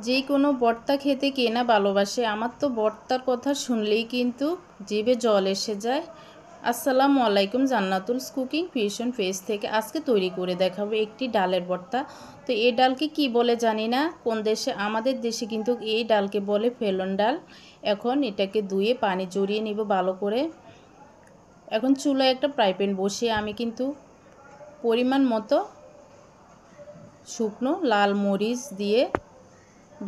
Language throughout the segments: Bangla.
যে কোনো ভর্তা খেতে কে না ভালোবাসে। আমার তো ভর্তার কথা শুনলেই কিন্তু জিভে জল এসে যায়। আসসালামু আলাইকুম, জান্নাতুল কুকিং ফিউশন পেজ থেকে আজকে তৈরি করে দেখাবো একটি ডালের ভর্তা। তো এই ডালকে কি বলে জানি না, কোন দেশে, আমাদের দেশে কিন্তু এই ডালকে বলে ফেলন ডাল। এখন এটাকে ধুয়ে পানি জড়িয়ে নিব ভালো করে। এখন চুলায় একটা ফ্রাই প্যান বসিয়ে আমি কিন্তু পরিমাণ মতো শুকনো লাল মরিচ দিয়ে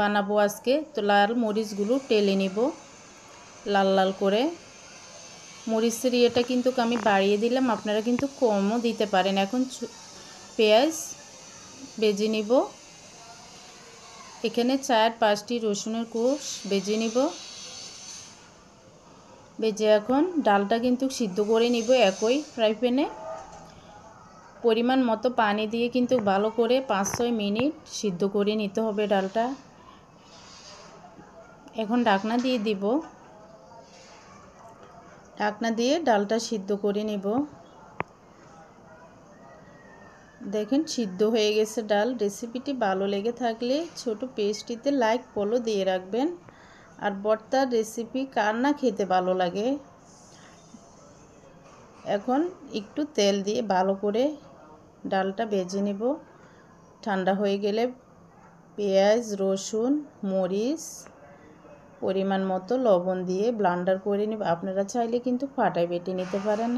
বানাবো আজকে। তো লাল মরিচগুলো টেলে নিব লাল লাল করে। মরিচের ইয়েটা কিন্তু আমি বাড়িয়ে দিলাম, আপনারা কিন্তু কমও দিতে পারেন। এখন পেঁয়াজ বেজে নিব। এখানে 4-5টি রসুনের কোষ বেজে নিব। বেজে এখন ডালটা কিন্তু সিদ্ধ করে নিব একই ফ্রাই প্যানে। পরিমাণ মতো পানি দিয়ে কিন্তু ভালো করে 5-6 মিনিট সিদ্ধ করে নিতে হবে ডালটা। এখন ঢাকনা দিয়ে দিব। ঢাকনা দিয়ে ডালটা সিদ্ধ করে নেব। দেখেন সিদ্ধ হয়ে গেছে ডাল। রেসিপিটি ভালো লেগে থাকলে ছোট পেজটিতে লাইক ফলো দিয়ে রাখবেন। আর ভর্তার রেসিপি কার না খেতে ভালো লাগে। এখন একটু তেল দিয়ে ভালো করে ডালটা ভেজে নেব। ঠান্ডা হয়ে গেলে পেঁয়াজ, রসুন, মরিচ, পরিমাণ মতো লবণ দিয়ে ব্লেন্ডার করে নেব। আপনারা চাইলে কিন্তু পাটায় বেটে নিতে পারেন।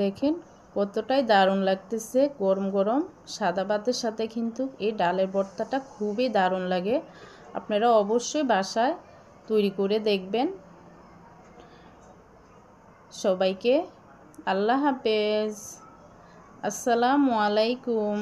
দেখেন কতটাই দারুণ লাগতেছে। গরম গরম সাদা ভাতের সাথে কিন্তু এই ডালের ভর্তাটা খুবই দারুণ লাগে। আপনারা অবশ্যই বাসায় তৈরি করে দেখবেন। সবাইকে আল্লাহ হাফেজ, আসসালামু আলাইকুম।